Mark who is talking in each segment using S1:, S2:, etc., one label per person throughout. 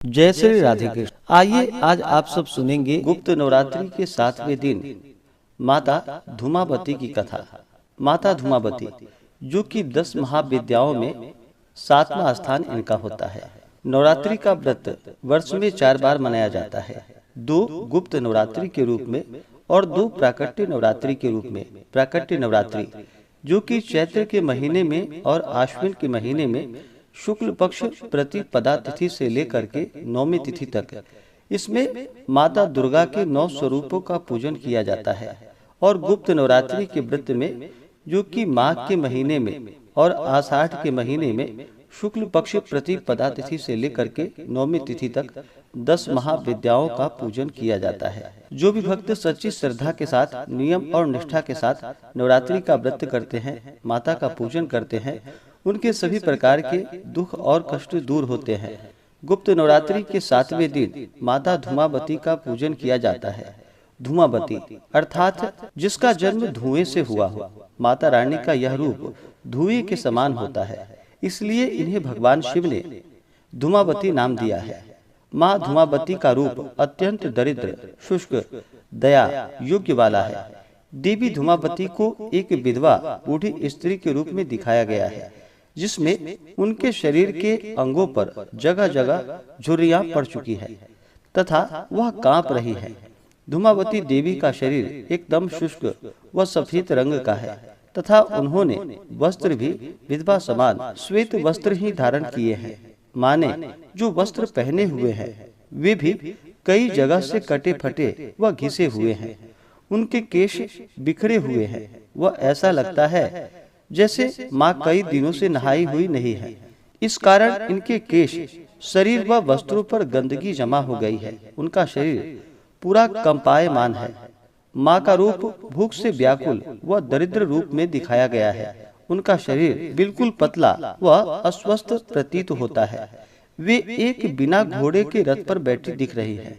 S1: जय श्री राधे कृष्ण। आइए आज आप सब सुनेंगे गुप्त नवरात्रि के 7वें दिन माता धूमावती की कथा। माता धूमावती जो कि 10 महाविद्याओं में 7वां स्थान इनका होता है। नवरात्रि का व्रत वर्ष में 4 बार मनाया जाता है, 2 गुप्त नवरात्रि के रूप में और 2 प्राकट्य नवरात्रि के रूप में। प्राकट्य नवरात्रि जो कि चैत्र के महीने में और आश्विन के महीने में शुक्ल पक्ष प्रतिपदा तिथि से लेकर के नौमी तिथि तक, इसमें माता दुर्गा के 9 स्वरूपों का पूजन किया जाता है। और गुप्त नवरात्रि के व्रत में जो कि माघ के महीने में और आषाढ़ के महीने में शुक्ल पक्ष प्रतिपदा तिथि से लेकर के नौमी तिथि तक 10 महाविद्याओं का पूजन किया जाता है। जो भी भक्त सच्ची श्रद्धा के साथ, नियम और निष्ठा के साथ नवरात्रि का व्रत करते हैं, माता का पूजन करते हैं, उनके सभी प्रकार के दुख और कष्ट दूर होते हैं। गुप्त नवरात्रि के 7वें दिन माता धूमावती का पूजन किया जाता है। धूमावती अर्थात जिसका जन्म धुएं से हुआ हो। माता रानी का यह रूप धुएं के समान होता है, इसलिए इन्हें भगवान शिव ने धूमावती नाम दिया है। माँ धूमावती का रूप अत्यंत दरिद्र, शुष्क, दया योग्य वाला है। देवी धूमावती को एक विधवा बूढ़ी स्त्री के रूप में दिखाया गया है, जिसमें उनके शरीर के अंगों पर जगह जगह झुर्रियां पड़ चुकी है तथा वह कांप रही है। धूमावती देवी का शरीर एकदम शुष्क व सफेद रंग का है तथा उन्होंने वस्त्र भी विधवा समान श्वेत वस्त्र ही धारण किए हैं। माने जो वस्त्र पहने हुए हैं वे भी कई जगह से कटे फटे व घिसे हुए हैं। उनके केश बिखरे हुए हैं। वह ऐसा लगता है जैसे माँ कई दिनों से नहाई हुई नहीं है। इस कारण इनके केश, शरीर व वस्त्रों पर गंदगी जमा हो गई है। उनका शरीर पूरा कंपायमान है। माँ का रूप भूख से व्याकुल व दरिद्र रूप में दिखाया गया है। उनका शरीर बिल्कुल पतला व अस्वस्थ प्रतीत होता है। वे एक बिना घोड़े के रथ पर बैठी दिख रही है,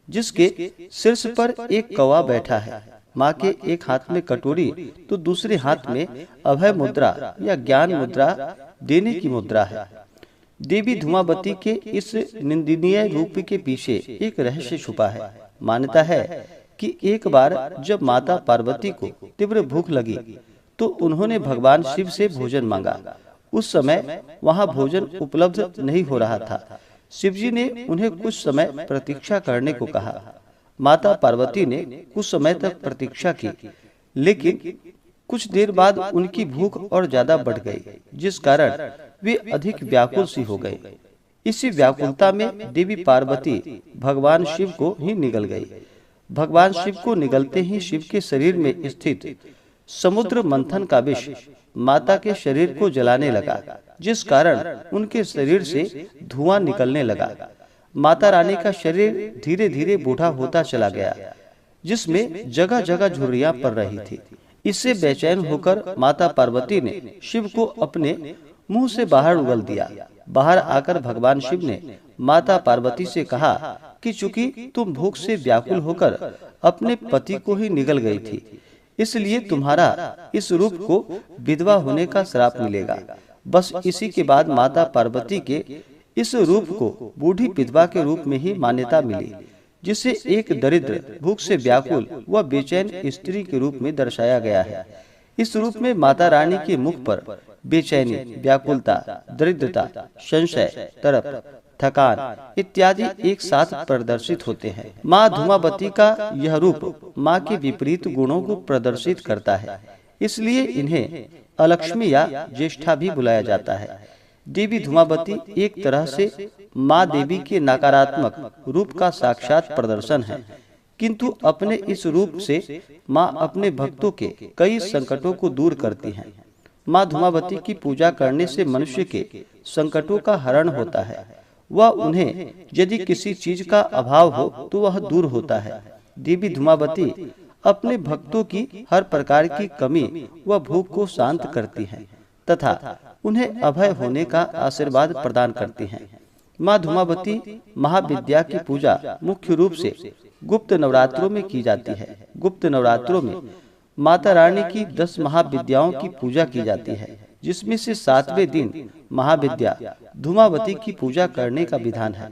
S1: जिसके शीर्ष पर एक कौवा बैठा है। माँ के एक हाथ में कटोरी तो दूसरे हाथ में अभय मुद्रा या ज्ञान मुद्रा देने की मुद्रा है। देवी धूमावती के इस निंदनीय रूप के पीछे एक रहस्य छुपा है। मान्यता है कि एक बार जब माता पार्वती को तीव्र भूख लगी तो उन्होंने भगवान शिव से भोजन मांगा। उस समय वहाँ भोजन उपलब्ध नहीं हो रहा था। शिवजी ने उन्हें कुछ समय प्रतीक्षा करने को कहा। माता पार्वती ने कुछ समय तक प्रतीक्षा की, लेकिन कुछ देर बाद उनकी भूख और ज्यादा बढ़ गई, जिस कारण वे अधिक व्याकुल सी हो गई। इसी व्याकुलता में देवी पार्वती भगवान शिव को ही निगल गई। भगवान शिव को निगलते ही शिव के शरीर में स्थित समुद्र मंथन का विष माता के शरीर को जलाने लगा, जिस कारण उनके शरीर से धुआं निकलने लगा। माता रानी का शरीर धीरे धीरे बूढ़ा होता चला गया, जिसमें जगह जगह झुर्रियां पड़ रही थी। इससे बेचैन होकर माता पार्वती ने शिव को अपने मुंह से बाहर उगल दिया। बाहर आकर भगवान शिव ने माता पार्वती से कहा कि चूंकि तुम भूख से व्याकुल होकर अपने पति को ही निगल गई थी, इसलिए तुम्हारा इस रूप को विधवा होने का श्राप मिलेगा। बस इसी के बाद माता पार्वती के इस रूप को बूढ़ी विधवा के रूप में ही मान्यता मिली, जिसे एक दरिद्र, भूख से व्याकुल व बेचैन स्त्री के रूप में दर्शाया गया है। इस रूप में माता रानी के मुख पर बेचैनी, व्याकुलता, दरिद्रता, संशय, तरफ, थकान इत्यादि एक साथ प्रदर्शित होते हैं। माँ धूमावती का यह रूप माँ के विपरीत गुणों को प्रदर्शित करता है, इसलिए इन्हें अलक्ष्मी या ज्येष्ठा भी बुलाया जाता है। देवी धूमावती एक तरह से माँ देवी के नकारात्मक रूप का साक्षात प्रदर्शन है, किंतु अपने इस रूप से माँ अपने भक्तों के कई संकटों को दूर करती हैं। माँ धूमावती की पूजा करने से मनुष्य के संकटों का हरण होता है। वह उन्हें यदि किसी चीज का अभाव हो तो वह दूर होता है। देवी धूमावती अपने भक्तों की हर प्रकार की कमी व भूख को शांत करती हैं तथा उन्हें अभय होने का आशीर्वाद प्रदान करती हैं। माँ धूमावती महाविद्या की पूजा मुख्य रूप से गुप्त नवरात्रों में की जाती है। गुप्त नवरात्रों में माता रानी की 10 महाविद्याओं की पूजा की जाती है, जिसमें से 7वें दिन महाविद्या धूमावती की पूजा करने का विधान है।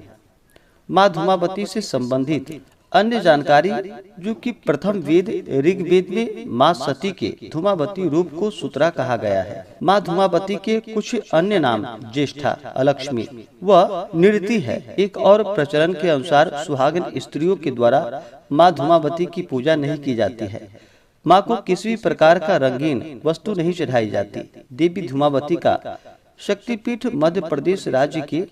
S1: माँ धूमावती से संबंधित अन्य जानकारी, जो कि प्रथम वेद ऋग्वेद में माँ सती के धूमावती रूप को सूत्रा कहा गया है। माँ धूमावती के कुछ अन्य नाम ज्येष्ठा, अलक्ष्मी व निरति है। एक और प्रचलन के अनुसार सुहागन स्त्रियों के द्वारा माँ धूमावती की पूजा नहीं की जाती है। माँ को किसी भी प्रकार का रंगीन वस्तु नहीं चढ़ाई जाती। देवी धूमावती का शक्तिपीठ मध्य प्रदेश राज्य के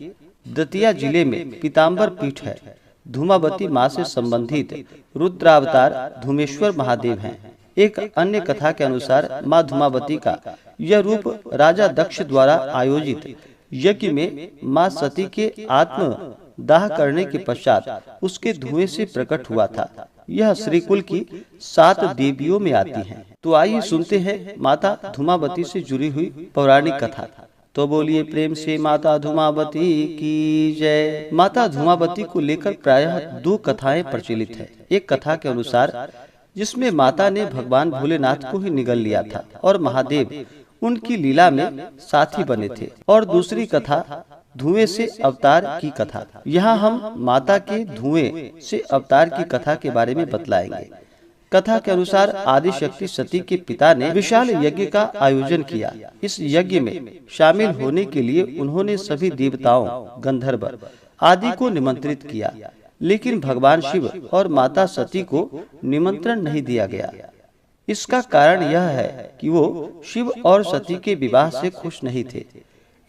S1: दतिया जिले में पीताम्बर पीठ है। धूमावती माँ से संबंधित रुद्रावतार धूमेश्वर महादेव हैं। एक अन्य कथा के अनुसार माँ धूमावती का यह रूप राजा दक्ष द्वारा आयोजित यज्ञ में माँ सती के आत्म दाह करने के पश्चात उसके धुएं से प्रकट हुआ था। यह श्रीकुल की 7 देवियों में आती हैं। तो आइए सुनते हैं माता धूमावती से जुड़ी हुई पौराणिक कथा। तो बोलिए प्रेम से माता धूमावती की जय। माता धूमावती को लेकर प्रायः 2 कथाएं प्रचलित है। एक कथा के अनुसार जिसमें माता ने भगवान भोलेनाथ को ही निगल लिया था और महादेव उनकी लीला में साथी बने थे, और दूसरी कथा धुएं से अवतार की कथा। यहाँ हम माता के धुएं से अवतार की कथा के बारे में बतलाएंगे। कथा के अनुसार आदिशक्ति सती के पिता ने विशाल यज्ञ का आयोजन किया। इस यज्ञ में शामिल होने के लिए उन्होंने सभी देवताओं, गंधर्व आदि को निमंत्रित किया, लेकिन भगवान शिव और माता सती को निमंत्रण नहीं दिया गया। इसका कारण यह है कि वो शिव और सती के विवाह से खुश नहीं थे।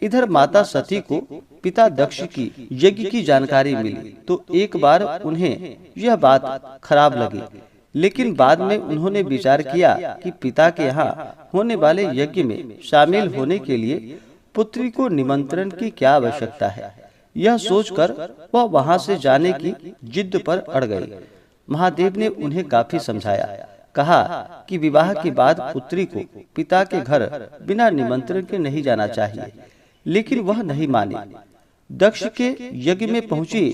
S1: इधर माता सती को पिता दक्ष की यज्ञ की जानकारी मिली तो एक बार उन्हें यह बात खराब लगी, लेकिन बाद में उन्होंने विचार किया कि पिता के यहाँ होने वाले यज्ञ में शामिल होने के लिए पुत्री को निमंत्रण की क्या आवश्यकता है। यह सोचकर वह वहां से जाने की जिद पर अड़ गई। महादेव ने उन्हें काफी समझाया, कहा कि विवाह के बाद पुत्री को पिता के घर बिना निमंत्रण के नहीं जाना चाहिए, लेकिन वह नहीं मानी। दक्ष के यज्ञ में पहुंची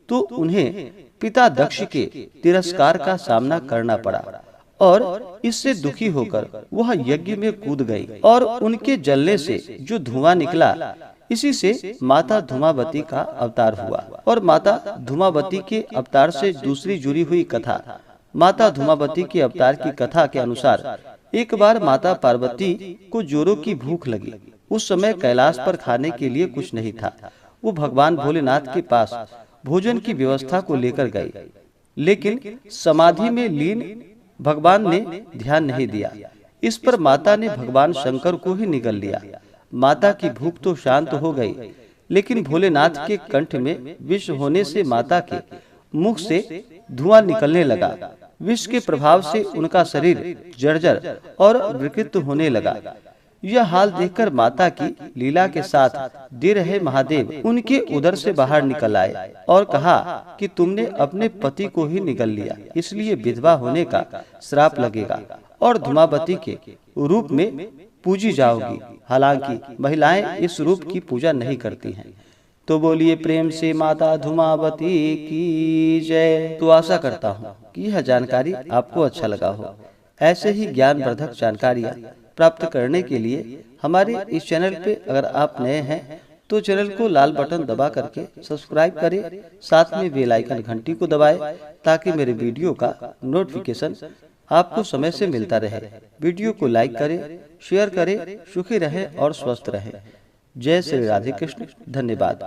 S1: तो उन्हें पिता दक्ष के तिरस्कार का सामना करना पड़ा और इससे दुखी होकर वह यज्ञ में कूद गई और उनके जलने से जो धुआं निकला, इसी से माता धूमावती का अवतार हुआ। और माता धूमावती के अवतार से दूसरी जुड़ी हुई कथा। माता धूमावती के अवतार की कथा के अनुसार एक बार माता पार्वती को जोरों की भूख लगी। उस समय कैलाश पर खाने के लिए कुछ नहीं था। वो भगवान भोलेनाथ के पास भोजन की व्यवस्था को लेकर गए, लेकिन समाधि में लीन भगवान ने ध्यान नहीं दिया। इस पर माता ने भगवान शंकर को ही निगल लिया। माता की भूख तो शांत हो गई, लेकिन भोलेनाथ के कंठ में विष होने से माता के मुख से धुआं निकलने लगा। विष के प्रभाव से उनका शरीर जर्जर और विकृत होने लगा। यह हाल देखकर माता की लीला के साथ दे रहे महादेव उनके उदर से बाहर निकल आए और कहा कि तुमने अपने पति को ही निगल लिया, इसलिए विधवा होने का श्राप लगेगा और धूमावती के रूप में पूजी जाओगी। हालांकि महिलाएं इस रूप की पूजा नहीं करती हैं। तो बोलिए प्रेम से माता धूमावती की जय। तो आशा करता हूँ कि यह जानकारी आपको अच्छा लगा हो। ऐसे ही ज्ञानवर्धक जानकारियाँ प्राप्त करने के लिए हमारे इस चैनल पे अगर आप नए हैं तो चैनल को लाल बटन दबा करके सब्सक्राइब करें, साथ में बेल आइकन घंटी को दबाएं ताकि मेरे वीडियो का नोटिफिकेशन आपको समय से मिलता रहे। वीडियो को लाइक करें, शेयर करें। सुखी रहें और स्वस्थ रहें। जय श्री राधे कृष्ण। धन्यवाद।